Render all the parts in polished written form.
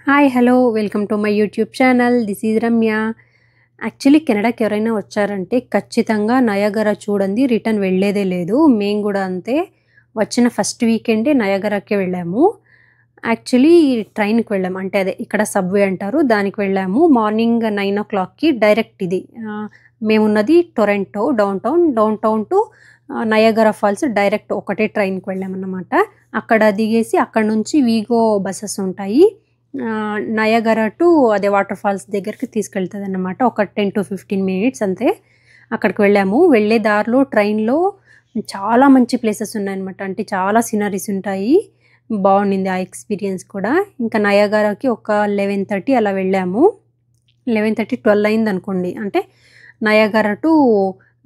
Hi hello welcome to my YouTube channel. This is Ramya. Actually కెనడాకి ఎవరైనా వచ్చారంటే ఖచ్చితంగా నయాగరా చూడండి, రిటర్న్ వెళ్ళేదే లేదు. మేము కూడా అంతే. వచ్చిన ఫస్ట్ వీకెండే నయాగరాకే వెళ్ళాము. యాక్చువల్లీ ట్రైన్కి వెళ్ళాము, అంటే అదే ఇక్కడ సబ్వే అంటారు, దానికి వెళ్ళాము. మార్నింగ్ 9 o'clockకి డైరెక్ట్ ఇది. మేమున్నది Toronto downtown to Niagara Falls direct ఒకటే ట్రైన్కి వెళ్ళామన్నమాట. అక్కడ దిగేసి అక్కడ నుంచి వీగో బస్సెస్ ఉంటాయి. నయాగరా టు అదే వాటర్ ఫాల్స్ దగ్గరికి తీసుకెళ్తుంది అన్నమాట. ఒక 10 to 15 minutes అంతే. అక్కడికి వెళ్ళాము. వెళ్ళే దారిలో ట్రైన్లో చాలా మంచి ప్లేసెస్ ఉన్నాయన్నమాట. అంటే చాలా సీనరీస్ ఉంటాయి. బాగుండింది ఆ ఎక్స్పీరియన్స్ కూడా. ఇంకా నయాగరాకి ఒక 11:30 అలా వెళ్ళాము. 11:30-12 అయింది అనుకోండి. అంటే నయాగరా టు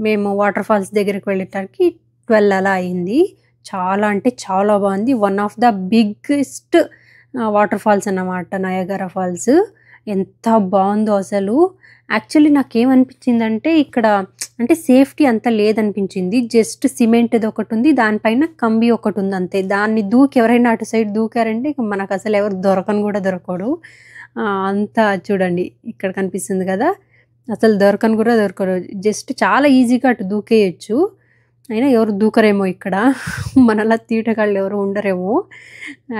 మేము వాటర్ ఫాల్స్ దగ్గరికి వెళ్ళేటరికి 12 అలా అయింది. చాలా అంటే చాలా బాగుంది. One of the biggest water falls అన్నమాట నయాగరా ఫాల్స్. ఎంత బాగుందో అసలు. యాక్చువల్లీ నాకేమనిపించిందంటే ఇక్కడ అంటే సేఫ్టీ అంత లేదనిపించింది. జస్ట్ సిమెంట్ది ఒకటి ఉంది, దానిపైన కంబి ఒకటి ఉంది అంతే. దాన్ని దూకి ఎవరైనా అటు సైడ్ దూకారంటే ఇక మనకు అసలు ఎవరు దొరకను కూడా దొరకడు. అంతా చూడండి ఇక్కడ కనిపిస్తుంది కదా, అసలు దొరకను కూడా దొరకడు. జస్ట్ చాలా ఈజీగా అటు దూకేయచ్చు. అయినా ఎవరు దూకరేమో ఇక్కడ, మనలా తీటగాళ్ళు ఎవరు ఉండరేమో.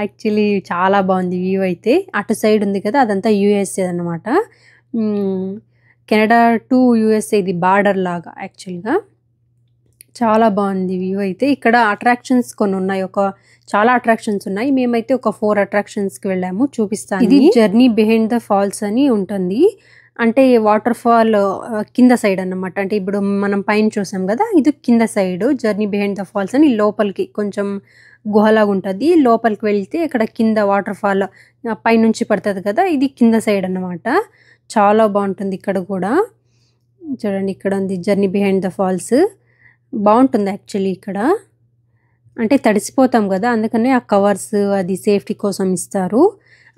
యాక్చువల్లీ చాలా బాగుంది వ్యూ అయితే. అటు సైడ్ ఉంది కదా, అదంతా యూఎస్ఏ అనమాట. కెనడా టు యూఎస్ఏ ఇది బార్డర్ లాగా. యాక్చువల్గా చాలా బాగుంది వ్యూ అయితే. ఇక్కడ అట్రాక్షన్స్ కొన్ని ఉన్నాయి, చాలా అట్రాక్షన్స్ ఉన్నాయి. మేమైతే ఒక 4 అట్రాక్షన్స్కి వెళ్ళాము, చూపిస్తాను. ఇది జర్నీ బిహైండ్ ద ఫాల్స్ అని ఉంటుంది. అంటే వాటర్ ఫాల్ కింద సైడ్ అన్నమాట. అంటే ఇప్పుడు మనం పైన చూసాం కదా, ఇది కింద side journey behind the false అని. లోపలికి కొంచెం గుహలాగా ఉంటుంది. లోపలికి వెళ్తే ఇక్కడ కింద వాటర్ ఫాల్ పైనుంచి పడుతుంది కదా, ఇది కింద సైడ్ అన్నమాట. చాలా బాగుంటుంది ఇక్కడ కూడా. చూడండి ఇక్కడ ఉంది జర్నీ బిహైండ్ ద ఫాల్స్. బాగుంటుంది యాక్చువల్లీ ఇక్కడ. అంటే తడిసిపోతాం కదా, అందుకనే ఆ కవర్స్ అది సేఫ్టీ కోసం ఇస్తారు.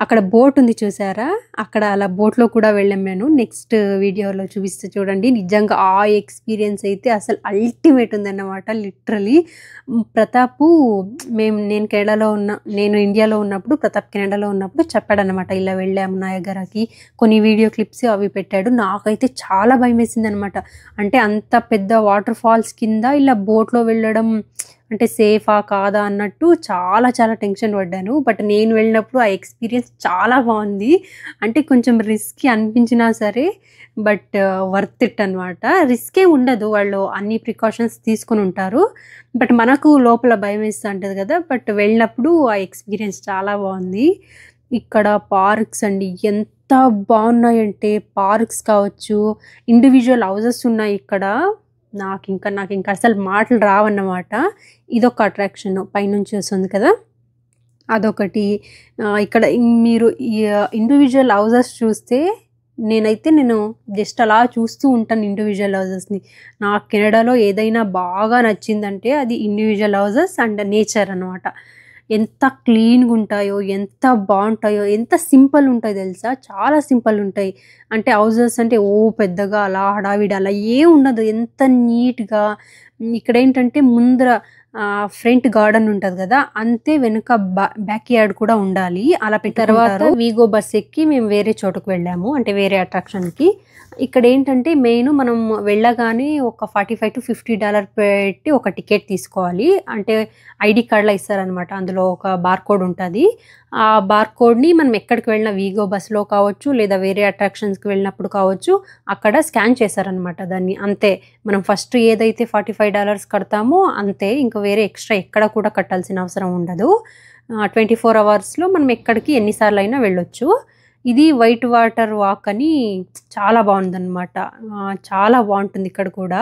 అక్కడ బోట్ ఉంది చూసారా, అక్కడ అలా బోట్లో కూడా వెళ్ళాం నేను. నెక్స్ట్ వీడియోలో చూపిస్తే చూడండి. నిజంగా ఆ ఎక్స్పీరియన్స్ అయితే అసలు అల్టిమేట్ ఉందన్నమాట. లిటరలీ నేను ఇండియాలో ఉన్నప్పుడు, ప్రతాప్ కెనడాలో ఉన్నప్పుడు చెప్పాడనమాట, ఇలా వెళ్ళాము నయాగరాకి. కొన్ని వీడియో క్లిప్స్ అవి పెట్టాడు. నాకైతే చాలా భయం వేసింది అనమాట. అంటే అంత పెద్ద వాటర్ ఫాల్స్ కింద ఇలా బోట్లో వెళ్ళడం అంటే సేఫా కాదా అన్నట్టు చాలా చాలా టెన్షన్ పడ్డాను. బట్ నేను వెళ్ళినప్పుడు ఆ ఎక్స్పీరియన్స్ చాలా బాగుంది. అంటే కొంచెం రిస్కీ అనిపించినా సరే, బట్ వర్త్ ఇట్ అనమాట. రిస్కే ఉండదు, వాళ్ళు అన్ని ప్రికాషన్స్ తీసుకుని ఉంటారు. బట్ మనకు లోపల భయం వేస్తూ ఉంటుంది కదా, బట్ వెళ్ళినప్పుడు ఆ ఎక్స్పీరియన్స్ చాలా బాగుంది. ఇక్కడ పార్క్స్ అండి ఎంత బాగున్నాయంటే, పార్క్స్ కావచ్చు, ఇండివిజువల్ హౌసెస్ ఉన్నాయి ఇక్కడ. నాకు ఇంకా అసలు మాటలు రావన్నమాట. ఇదొక అట్రాక్షన్ పైనుంచి వస్తుంది కదా, అదొకటి. ఇక్కడ మీరు ఇండివిజువల్ హౌసెస్ చూస్తే నేను జస్ట్ అలా చూస్తూ ఉంటాను ఇండివిజువల్ హౌసెస్ని. నాకు కెనడాలో ఏదైనా బాగా నచ్చిందంటే అది ఇండివిజువల్ హౌసెస్ అండ్ నేచర్ అనమాట. ఎంత క్లీన్గా ఉంటాయో, ఎంత బాగుంటాయో, ఎంత సింపుల్ ఉంటాయో తెలుసా. చాలా సింపుల్ ఉంటాయి. అంటే హౌసెస్ అంటే పెద్దగా అలా హడావిడి అలా ఏం ఉండదు, ఎంత నీట్గా. ఇక్కడ ఏంటంటే ముందర ఫ్రంట్ గార్డెన్ ఉంటుంది కదా, అంతే వెనుక బ్యాక్ యార్డ్ కూడా ఉండాలి. అలా పెట్టిన తర్వాత వీగో బస్ ఎక్కి మేము వేరే చోటుకు వెళ్ళాము, అంటే వేరే అట్రాక్షన్కి. ఇక్కడ ఏంటంటే మెయిన్ మనం వెళ్ళగానే ఒక $45 to $50 పెట్టి ఒక టికెట్ తీసుకోవాలి. అంటే ఐడి కార్డ్లా ఇస్తారనమాట. అందులో ఒక బార్కోడ్ ఉంటుంది. ఆ బార్కోడ్ని మనం ఎక్కడికి వెళ్ళినా, వీగో బస్లో కావచ్చు లేదా వేరే అట్రాక్షన్స్కి వెళ్ళినప్పుడు కావచ్చు, అక్కడ స్కాన్ చేశారనమాట దాన్ని. అంతే, మనం ఫస్ట్ ఏదైతే $45 కడతామో అంతే, ఇంకా వేరే ఎక్స్ట్రా ఎక్కడ కూడా కట్టాల్సిన అవసరం ఉండదు. 24 hours మనం ఎక్కడికి ఎన్నిసార్లు అయినా వెళ్ళొచ్చు. ఇది వైట్ వాటర్ వాక్ అని చాలా బాగుందన్నమాట. చాలా బాగుంటుంది ఇక్కడ కూడా.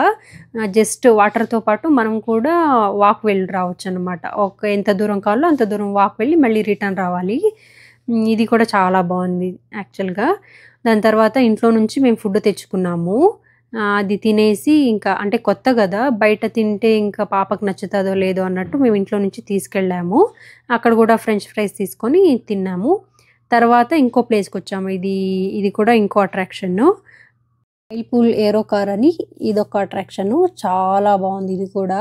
జస్ట్ వాటర్తో పాటు మనం కూడా వాక్ వెళ్ళి రావచ్చు అనమాట. ఎంత దూరం కావాలో అంత దూరం వాక్ వెళ్ళి మళ్ళీ రిటర్న్ రావాలి. ఇది కూడా చాలా బాగుంది యాక్చువల్గా. దాని తర్వాత ఇంట్లో నుంచి మేము ఫుడ్ తెచ్చుకున్నాము. అది తినేసి ఇంకా అంటే కొత్త కదా, బయట తింటే ఇంకా పాపకు నచ్చుతుందో లేదో అన్నట్టు మేము ఇంట్లో నుంచి తీసుకెళ్ళాము. అక్కడ కూడా ఫ్రెంచ్ ఫ్రైస్ తీసుకొని తిన్నాము. తర్వాత ఇంకో ప్లేస్కి వచ్చాము. ఇది కూడా ఇంకో అట్రాక్షన్, వైల్పూల్ ఏరో కార్ అని. ఇదొక అట్రాక్షన్ చాలా బాగుంది. ఇది కూడా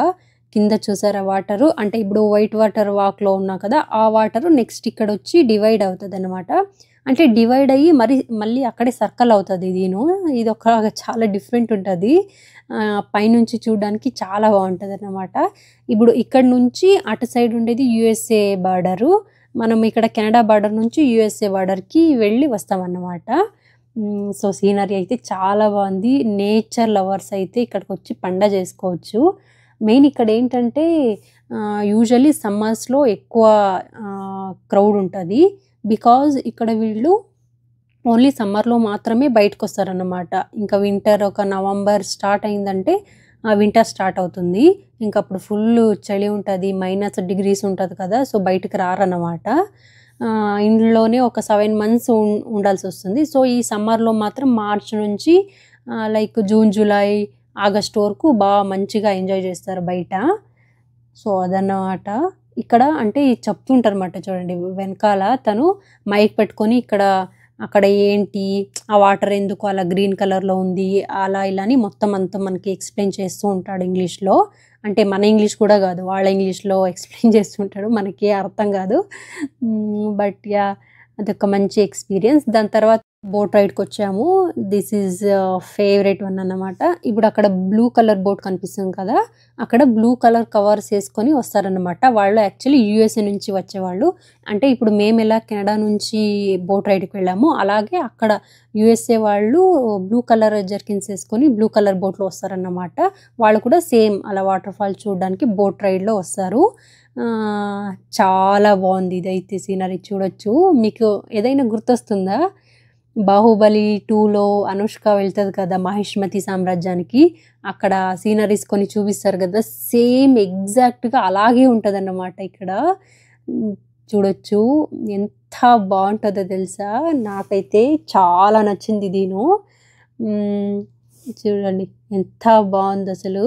కింద చూసారా వాటరు, అంటే ఇప్పుడు వైట్ వాటర్ వాక్లో ఉన్నా కదా, ఆ వాటరు నెక్స్ట్ ఇక్కడ వచ్చి డివైడ్ అవుతుంది అనమాట. అంటే డివైడ్ అయ్యి మళ్ళీ అక్కడే సర్కిల్ అవుతుంది. ఇది ఒక చాలా డిఫరెంట్ ఉంటుంది. పైనుంచి చూడడానికి చాలా బాగుంటుంది అన్నమాట. ఇప్పుడు ఇక్కడ నుంచి అటు సైడ్ ఉండేది యుఎస్ఏ బార్డరు, మనం ఇక్కడ కెనడా బార్డర్ నుంచి యుఎస్ఏ బార్డర్కి వెళ్ళి వస్తామన్నమాట. సో సీనరీ అయితే చాలా బాగుంది. నేచర్ లవర్స్ అయితే ఇక్కడికి వచ్చి పండగ చేసుకోవచ్చు. మెయిన్ ఇక్కడ ఏంటంటే యూజువల్లీ సమ్మర్స్లో ఎక్కువ క్రౌడ్ ఉంటుంది. బికాజ్ ఇక్కడ వీళ్ళు ఓన్లీ సమ్మర్లో మాత్రమే బయటకు వస్తారన్నమాట. ఇంకా వింటర్ ఒక నవంబర్ స్టార్ట్ అయిందంటే వింటర్ స్టార్ట్ అవుతుంది. ఇంకా అప్పుడు ఫుల్ చలి ఉంటుంది, -డిగ్రీస్ ఉంటుంది కదా, సో బయటకు రారన్నమాట. ఇంట్లోనే ఒక 7 months ఉండాల్సి వస్తుంది. సో ఈ సమ్మర్లో మాత్రం మార్చ్ నుంచి లైక్ జూన్, జూలై, ఆగస్ట్ వరకు బాగా మంచిగా ఎంజాయ్ చేస్తారు బయట. సో అదన్నమాట. ఇక్కడ అంటే చెప్తుంటారు అన్నమాట. చూడండి వెనకాల తను మైక్ పెట్టుకొని అక్కడ ఏంటి, ఆ వాటర్ ఎందుకు అలా గ్రీన్ కలర్లో ఉంది, అలా ఇలా అని మొత్తం అంతా మనకి ఎక్స్ప్లెయిన్ చేస్తూ ఉంటాడు ఇంగ్లీష్లో. అంటే మన ఇంగ్లీష్ కూడా కాదు, వాళ్ళ ఇంగ్లీష్లో ఎక్స్ప్లెయిన్ చేస్తుంటాడు, మనకి అర్థం కాదు. బట్ యా, అదొక మంచి ఎక్స్పీరియన్స్. దాని తర్వాత బోట్ రైడ్కి వచ్చాము. దిస్ ఈజ్ ఫేవరెట్ వన్ అన్నమాట. ఇప్పుడు అక్కడ బ్లూ కలర్ బోట్ కనిపిస్తుంది కదా, అక్కడ బ్లూ కలర్ కవర్స్ వేసుకొని వస్తారనమాట. వాళ్ళు యాక్చువల్లీ యూఎస్ఏ నుంచి వచ్చేవాళ్ళు. అంటే ఇప్పుడు మేము ఎలా కెనడా నుంచి బోట్ రైడ్కి వెళ్ళామో అలాగే అక్కడ యూఎస్ఏ వాళ్ళు బ్లూ కలర్ జర్కిన్స్ వేసుకొని బ్లూ కలర్ బోట్లో వస్తారన్నమాట. వాళ్ళు కూడా సేమ్ అలా వాటర్ ఫాల్ చూడడానికి బోట్ రైడ్లో వస్తారు. చాలా బాగుంది ఇదైతే సీనరీ చూడొచ్చు. మీకు ఏదైనా గుర్తొస్తుందా? బాహుబలి 2లో అనుష్క వెళ్తుంది కదా మహిష్మతి సామ్రాజ్యానికి, అక్కడ సీనరీస్ కొన్ని చూపిస్తారు కదా, సేమ్ ఎగ్జాక్ట్గా అలాగే ఉంటుంది అన్నమాట. ఇక్కడ చూడొచ్చు ఎంత బాగుంటుందో తెలుసా. నాకైతే చాలా నచ్చింది. చూడండి ఎంత బాగుంది అసలు.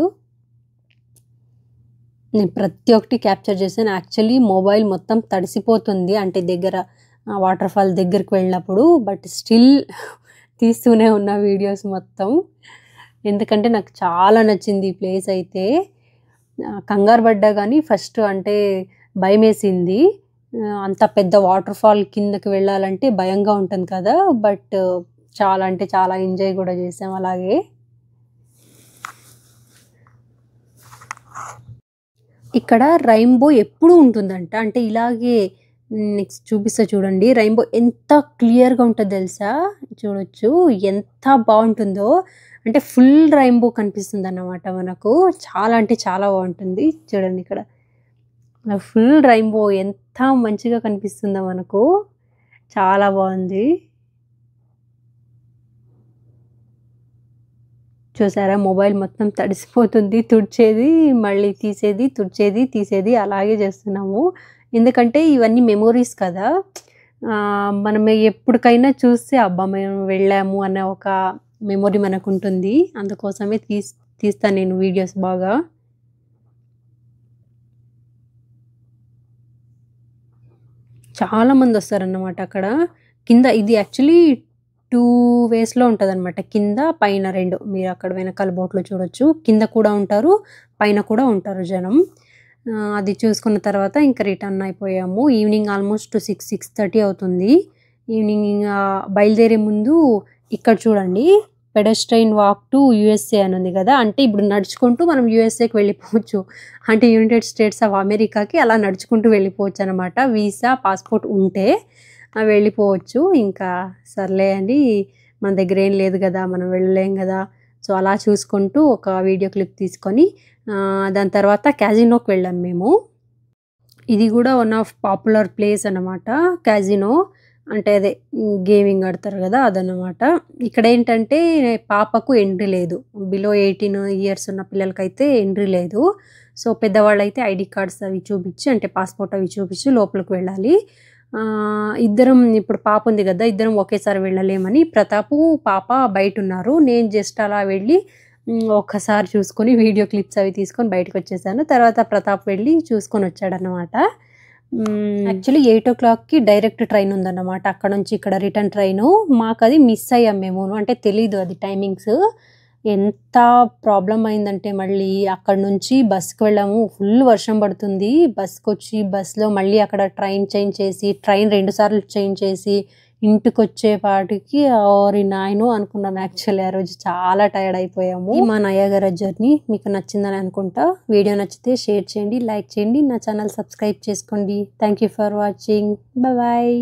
నేను ప్రతి ఒక్కటి క్యాప్చర్ చేశాను. యాక్చువల్లీ మొబైల్ మొత్తం తడిసిపోతుంది, అంటే వాటర్ ఫాల్ దగ్గరికి వెళ్ళినప్పుడు. బట్ స్టిల్ తీస్తూనే ఉన్న వీడియోస్ మొత్తం, ఎందుకంటే నాకు చాలా నచ్చింది ఈ ప్లేస్ అయితే. కంగారు పడ్డా కానీ ఫస్ట్ అంటే భయం వేసింది. అంత పెద్ద వాటర్ ఫాల్ కిందకి వెళ్ళాలంటే భయంగా ఉంటుంది కదా, బట్ చాలా అంటే చాలా ఎంజాయ్ కూడా చేసాం అలాగే. ఇక్కడ రెయిన్బో ఎప్పుడూ ఉంటుందంట, అంటే ఇలాగే. నెక్స్ట్ చూపిస్తా చూడండి, రెయిన్బో ఎంత క్లియర్గా ఉంటుందో తెలుసా. చూడొచ్చు ఎంత బాగుంటుందో, అంటే ఫుల్ రెయిన్బో కనిపిస్తుంది అన్నమాట మనకు. చాలా అంటే చాలా బాగుంటుంది. చూడండి ఇక్కడ ఫుల్ రెయిన్బో ఎంత మంచిగా కనిపిస్తుందో మనకు, చాలా బాగుంది. చూసారా మొబైల్ మొత్తం తడిసిపోతుంది, తుడిచేది మళ్ళీ తీసేది, తుడిచేది తీసేది అలాగే చేస్తున్నాము. ఎందుకంటే ఇవన్నీ మెమోరీస్ కదా, మనం ఎప్పటికైనా చూస్తే అబ్బా మేము వెళ్ళాము అనే ఒక మెమొరీ మనకు ఉంటుంది. అందుకోసమే తీస్తాను నేను వీడియోస్ బాగా. చాలామంది వస్తారన్నమాట అక్కడ. కింద ఇది యాక్చువల్లీ 2 వేస్లో ఉంటుంది అనమాట, కింద పైన 2. మీరు అక్కడ వెనకాల బోట్లో చూడొచ్చు, కింద కూడా ఉంటారు, పైన కూడా ఉంటారు జనం. అది చూసుకున్న తర్వాత ఇంకా రిటర్న్ అయిపోయాము. ఈవినింగ్ ఆల్మోస్ట్ 6-6:30 అవుతుంది. ఈవినింగ్ బయలుదేరే ముందు ఇక్కడ చూడండి పెడెస్ట్రైన్ వాక్ టు యూఎస్ఏ అని ఉంది కదా, అంటే ఇప్పుడు నడుచుకుంటూ మనం యూఎస్ఏకి వెళ్ళిపోవచ్చు. అంటే యునైటెడ్ స్టేట్స్ ఆఫ్ అమెరికాకి అలా నడుచుకుంటూ వెళ్ళిపోవచ్చు అనమాట. వీసా పాస్పోర్ట్ ఉంటే వెళ్ళిపోవచ్చు. ఇంకా సర్లే అని, మన దగ్గర ఏం లేదు కదా, మనం వెళ్ళలేం కదా. సో అలా చూసుకుంటూ ఒక వీడియో క్లిప్ తీసుకొని దాని తర్వాత క్యాజినోకి వెళ్ళాం మేము. ఇది కూడా వన్ ఆఫ్ పాపులర్ ప్లేస్ అన్నమాట. క్యాజినో అంటే అదే గేమింగ్ ఆడతారు కదా అదన్నమాట. ఇక్కడ ఏంటంటే పాపకు ఎంట్రీ లేదు, బిలో 18 years ఉన్న పిల్లలకైతే ఎంట్రీ లేదు. సో పెద్దవాళ్ళైతే ఐడి కార్డ్స్ అవి చూపించి, అంటే పాస్పోర్ట్ అవి చూపించి లోపలికి వెళ్ళాలి. ఇద్దరం, ఇప్పుడు పాప ఉంది కదా, ఇద్దరం ఒకేసారి వెళ్ళలేమని ప్రతాపు పాప బయట ఉన్నారు. నేను జస్ట్ అలా వెళ్ళి ఒక్కసారి చూసుకొని వీడియో క్లిప్స్ అవి తీసుకొని బయటకు వచ్చేసాను. తర్వాత ప్రతాప్ వెళ్ళి చూసుకొని వచ్చాడనమాట. యాక్చువల్లీ 8 o'clockకి డైరెక్ట్ ట్రైన్ ఉందన్నమాట అక్కడ నుంచి ఇక్కడ రిటర్న్ ట్రైను. మాకు అది మిస్ అయ్యాం మేము, అంటే తెలీదు అది టైమింగ్స్. ఎంత ప్రాబ్లమ్ అయిందంటే మళ్ళీ అక్కడి నుంచి బస్‌కి వెళ్ళాము. ఫుల్ వర్షం పడుతుంది. బస్‌కొచ్చి బస్‌లో మళ్ళీ అక్కడ ట్రైన్ చేంజ్ చేసి, ట్రైన్ 2 సార్లు చేంజ్ చేసి, ఇంటికొచ్చేపాటికి ఓరి నాయనో అనుకున్నాను యాక్చువల్లీ ఆ రోజు. చాలా టైర్డ్ అయిపోయాము. ఈ మా నయాగరా జర్నీ మీకు నచ్చిందని అనుకుంటా. వీడియో నచ్చితే షేర్ చేయండి, లైక్ చేయండి, నా ఛానల్ సబ్స్క్రైబ్ చేసుకోండి. Thank you for watching. Bye.